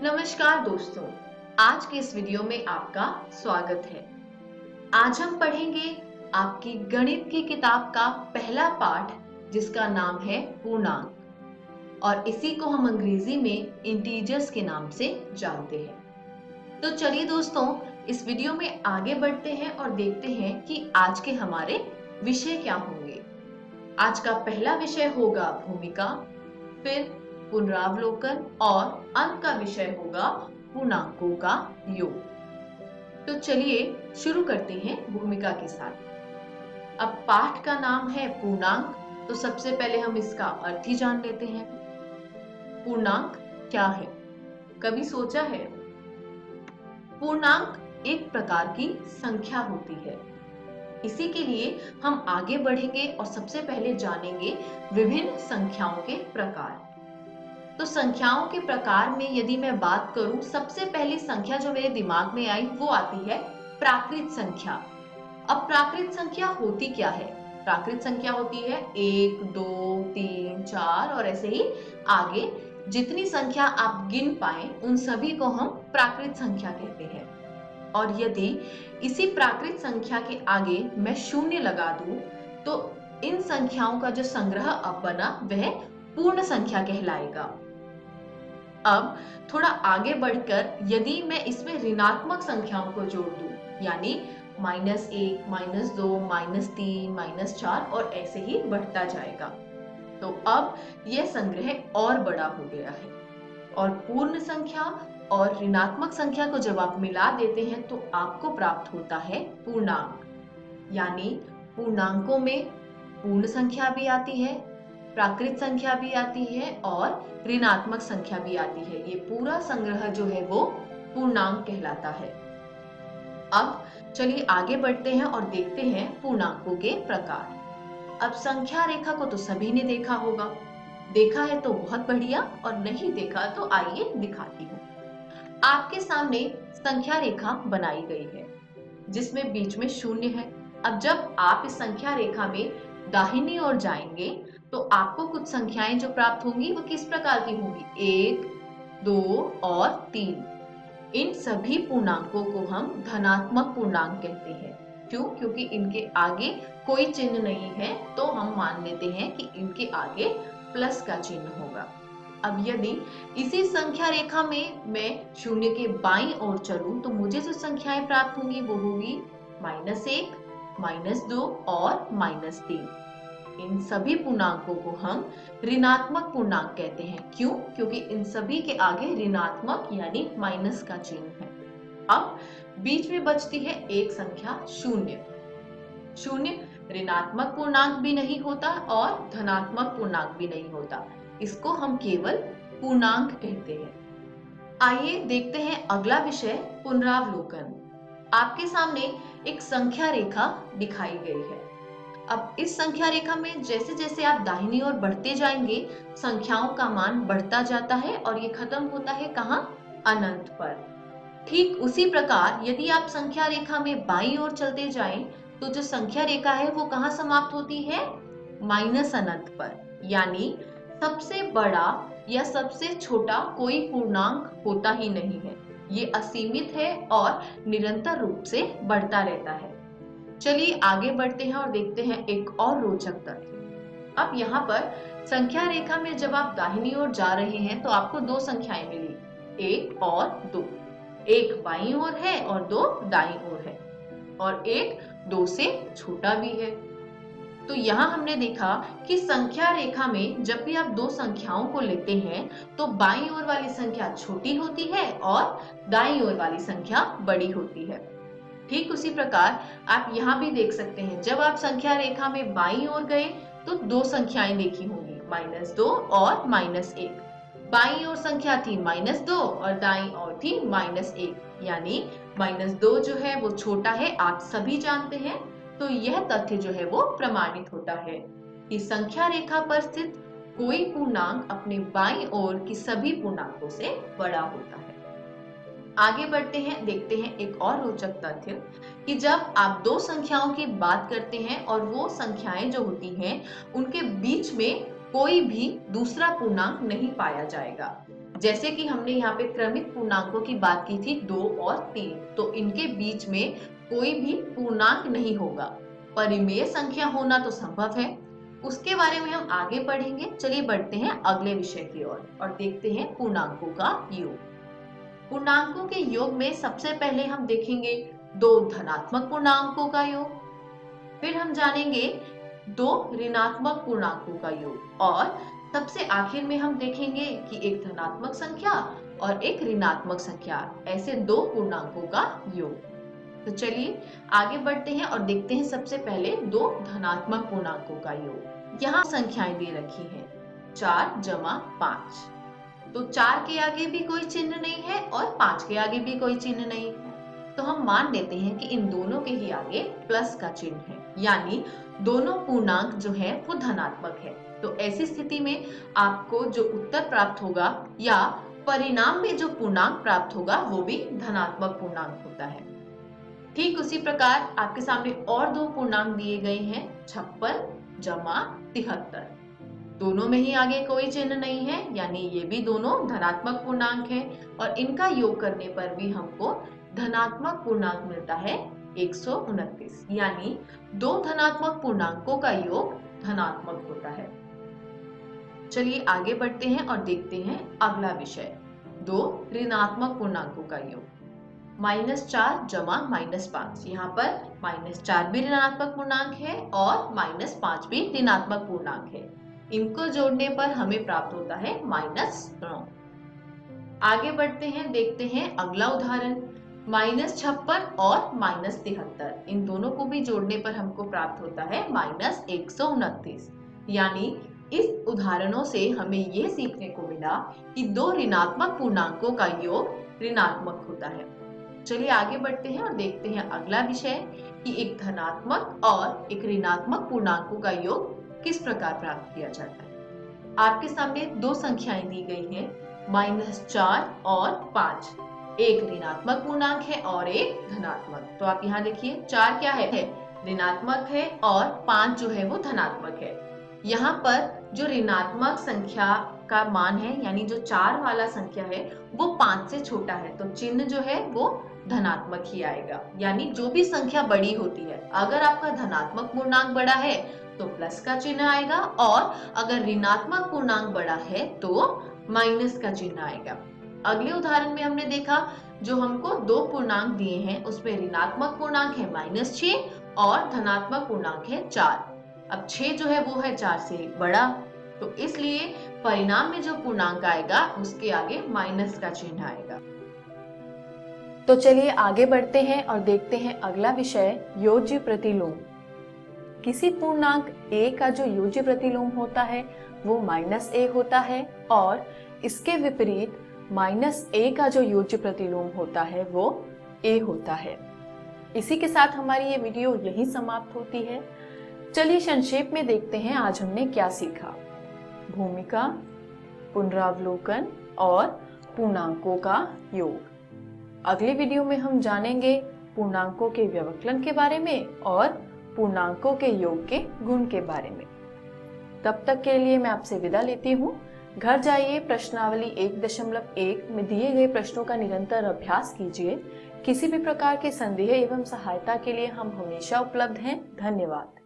नमस्कार दोस्तों, आज के इस वीडियो में आपका स्वागत है। आज हम पढ़ेंगे आपकी गणित की किताब का पहला पाठ जिसका नाम है पूर्णांक और इसी को हम अंग्रेजी में इंटीजर्स के नाम से जानते हैं। तो चलिए दोस्तों, इस वीडियो में आगे बढ़ते हैं और देखते हैं कि आज के हमारे विषय क्या होंगे। आज का पहला विषय होगा भूमिका, फिर पुनरावलोकन और अंत का विषय होगा पूर्णांकों का योग। तो चलिए शुरू करते हैं भूमिका के साथ। अब पाठ का नाम है पूर्णांक, तो सबसे पहले हम इसका अर्थ ही जान लेते हैं। पूर्णांक क्या है? कभी सोचा है? पूर्णांक एक प्रकार की संख्या होती है। इसी के लिए हम आगे बढ़ेंगे और सबसे पहले जानेंगे विभिन्न संख्याओं के प्रकार। तो संख्याओं के प्रकार में यदि मैं बात करूं, सबसे पहली संख्या जो मेरे दिमाग में आई वो आती है प्राकृत संख्या। अब प्राकृत संख्या होती क्या है? प्राकृत संख्या होती है 1, 2, 3, 4 और ऐसे ही आगे जितनी संख्या आप गिन पाए उन सभी को हम प्राकृत संख्या कहते हैं। और यदि इसी प्राकृत संख्या के आगे मैं शून्य लगा दूं तो इन संख्याओं का जो संग्रह अब बना वह पूर्ण संख्या कहलाएगा। अब थोड़ा आगे बढ़कर यदि मैं इसमें ऋणात्मक संख्याओं को जोड़ दूं, यानी -1, -2, -3, -4 और ऐसे ही बढ़ता जाएगा, तो अब यह संग्रह और बड़ा हो गया है। और पूर्ण संख्या और ऋणात्मक संख्या को जब आप मिला देते हैं तो आपको प्राप्त होता है पूर्णांक। यानी पूर्णांकों में पूर्ण संख्या भी आती है, प्राकृत संख्या भी आती है और ऋणात्मक संख्या भी आती है। ये पूरा संग्रह जो है वो पूर्णांक कहलाता है। अब चलिए आगे बढ़ते हैं और देखते हैं पूर्णांकों के प्रकार। अब संख्या रेखा को तो सभी ने देखा होगा, देखा है तो बहुत बढ़िया और नहीं देखा तो आइए दिखाती हूँ। आपके सामने संख्या रेखा बनाई गई है जिसमें बीच में शून्य है। अब जब आप इस संख्या रेखा में दाहिनी ओर जाएंगे तो आपको कुछ संख्याएं जो प्राप्त होंगी वो किस प्रकार की होंगी? 1, 2 और 3। इन सभी पूर्णांकों को हम धनात्मक पूर्णांक कहते हैं। क्यों? क्योंकि इनके आगे कोई चिन्ह नहीं है तो हम मान लेते हैं कि इनके आगे प्लस का चिन्ह होगा। अब यदि इसी संख्या रेखा में मैं शून्य के बाईं ओर चलूं तो मुझे जो संख्याएं प्राप्त होंगी वो होगी -1, -2 और -3। इन सभी पूर्णांकों को हम ऋणात्मक पूर्णांक कहते हैं। क्यों? क्योंकि इन सभी के आगे ऋणात्मक यानी माइनस का चिन्ह है। अब बीच में बचती है एक संख्या शून्य। शून्य ऋणात्मक पूर्णांक भी नहीं होता और धनात्मक पूर्णांक भी नहीं होता, इसको हम केवल पूर्णांक कहते हैं। आइए देखते हैं अगला विषय पुनरावलोकन। आपके सामने एक संख्या रेखा दिखाई गई है। अब इस संख्या रेखा में जैसे जैसे आप दाहिनी ओर बढ़ते जाएंगे संख्याओं का मान बढ़ता जाता है और ये खत्म होता है कहाँ? अनंत पर। ठीक उसी प्रकार यदि आप संख्या रेखा में बाईं ओर चलते जाएं तो जो संख्या रेखा है वो कहाँ समाप्त होती है? माइनस अनंत पर। यानी सबसे बड़ा या सबसे छोटा कोई पूर्णांक होता ही नहीं है, ये असीमित है और निरंतर रूप से बढ़ता रहता है। चलिए आगे बढ़ते हैं और देखते हैं एक और रोचक तथ्य। अब यहाँ पर संख्या रेखा में जब आप दाहिनी ओर जा रहे हैं तो आपको दो संख्याएं मिली, 1 और 2। एक बाईं ओर है और 2 दाईं ओर है और एक 2 से छोटा भी है। तो यहाँ हमने देखा कि संख्या रेखा में जब भी आप दो संख्याओं को लेते हैं तो बाईं ओर वाली संख्या छोटी होती है और दाईं ओर वाली संख्या बड़ी होती है। ठीक उसी प्रकार आप यहाँ भी देख सकते हैं, जब आप संख्या रेखा में बाईं ओर गए तो दो संख्याएं देखी होंगी, -2 और -1। बाईं ओर संख्या थी -2 और दाईं ओर थी -1, यानी -2 जो है वो छोटा है, आप सभी जानते हैं। तो यह तथ्य जो है वो प्रमाणित होता है कि संख्या रेखा पर स्थित कोई पूर्णांक अपने बाईं ओर की सभी पूर्णांकों से बड़ा होता है। आगे बढ़ते हैं, देखते हैं एक और रोचक तथ्य कि जब आप दो संख्याओं की बात करते हैं और वो संख्याएं जो होती हैं उनके बीच में कोई भी दूसरा पूर्णांक नहीं पाया जाएगा। जैसे कि हमने यहाँ पे क्रमिक पूर्णांकों की बात की थी 2 और 3, तो इनके बीच में कोई भी पूर्णांक नहीं होगा। परिमेय संख्या होना तो संभव है, उसके बारे में हम आगे पढ़ेंगे। चलिए बढ़ते हैं अगले विषय की ओर और देखते हैं पूर्णांकों का योग। पूर्णांकों के योग में सबसे पहले हम देखेंगे दो धनात्मक पूर्णांकों का योग, फिर हम जानेंगे दो ऋणात्मक पूर्णांकों का योग और सबसे आखिर में हम देखेंगे कि एक धनात्मक संख्या और एक ऋणात्मक संख्या, ऐसे दो पूर्णांकों का योग। तो चलिए आगे बढ़ते हैं और देखते हैं सबसे पहले दो धनात्मक पूर्णांकों का योग। यहाँ संख्याएं दे रखी हैं 4 जमा 5। तो 4 के आगे भी कोई चिन्ह नहीं है और 5 के आगे भी कोई चिन्ह नहीं है, तो हम मान लेते हैं कि इन दोनों के ही आगे प्लस का चिन्ह है, यानी दोनों पूर्णांक जो है वो धनात्मक है। तो ऐसी स्थिति में आपको जो उत्तर प्राप्त होगा या परिणाम में जो पूर्णांक प्राप्त होगा वो भी धनात्मक पूर्णांक होता है। ठीक उसी प्रकार आपके सामने और दो पूर्णांक दिए गए हैं 56 जमा 73। दोनों में ही आगे कोई चिन्ह नहीं है, यानी ये भी दोनों धनात्मक पूर्णांक हैं और इनका योग करने पर भी हमको धनात्मक पूर्णांक मिलता है 129, यानी दो धनात्मक पूर्णांकों का योग धनात्मक होता है। चलिए आगे बढ़ते हैं और देखते हैं अगला विषय, दो ऋणात्मक पूर्णांकों का योग। -4 जमा -5। यहाँ पर -4 भी ऋणात्मक पूर्णांक है और -5 भी ऋणात्मक पूर्णांक है। इनको जोड़ने पर हमें प्राप्त होता है -9। आगे बढ़ते हैं, देखते हैं अगला उदाहरण, -56 और -73। इन दोनों को भी जोड़ने पर हमको प्राप्त होता है -129। यानी इस उदाहरणों से हमें यह सीखने को मिला कि दो ऋणात्मक पूर्णांकों का योग ऋणात्मक होता है। चलिए आगे बढ़ते हैं और देखते हैं अगला विषय कि एक धनात्मक और एक ऋणात्मक पूर्णांकों का योग किस प्रकार प्राप्त किया जाता है। आपके सामने दो संख्याएं दी गई हैं, -4 और 5। एक ऋणात्मक पूर्णांक है और एक धनात्मक। तो आप यहाँ देखिए 4 क्या है, ऋणात्मक है और 5 जो है वो धनात्मक है। यहाँ पर जो ऋणात्मक संख्या का मान है, यानी जो 4 वाला संख्या है वो 5 से छोटा है, तो चिन्ह जो है वो धनात्मक ही आएगा। यानी जो भी संख्या बड़ी होती है, अगर आपका धनात्मक पूर्णांक बड़ा है तो प्लस का चिन्ह आएगा और अगर ऋणात्मक पूर्णांक बड़ा है तो माइनस का चिन्ह आएगा। अगले उदाहरण में हमने देखा जो हमको दो पूर्णांक दिए हैं उसमें ऋणात्मक पूर्णांक है -6 और धनात्मक पूर्णांक है 4। अब 6 जो है वो है 4 से बड़ा, तो इसलिए परिणाम में जो पूर्णांक आएगा उसके आगे माइनस का चिन्ह आएगा। तो चलिए आगे बढ़ते हैं और देखते हैं अगला विषय, योज्य प्रतिलोम। किसी पूर्णांक a का जो योज्य प्रतिलोम होता है वो -a होता है और इसके विपरीत -a का जो योज्य प्रतिलोम होता है वो a होता है। इसी के साथ हमारी ये वीडियो यहीं समाप्त होती है। चलिए संक्षेप में देखते हैं आज हमने क्या सीखा। भूमिका, पुनरावलोकन और पूर्णांकों का योग। अगले वीडियो में हम जानेंगे पूर्णांकों के व्यवकलन के बारे में और पूर्णांकों के योग के गुण के बारे में। तब तक के लिए मैं आपसे विदा लेती हूँ। घर जाइए, प्रश्नावली 1.1 में दिए गए प्रश्नों का निरंतर अभ्यास कीजिए। किसी भी प्रकार के संदेह एवं सहायता के लिए हम हमेशा उपलब्ध हैं। धन्यवाद।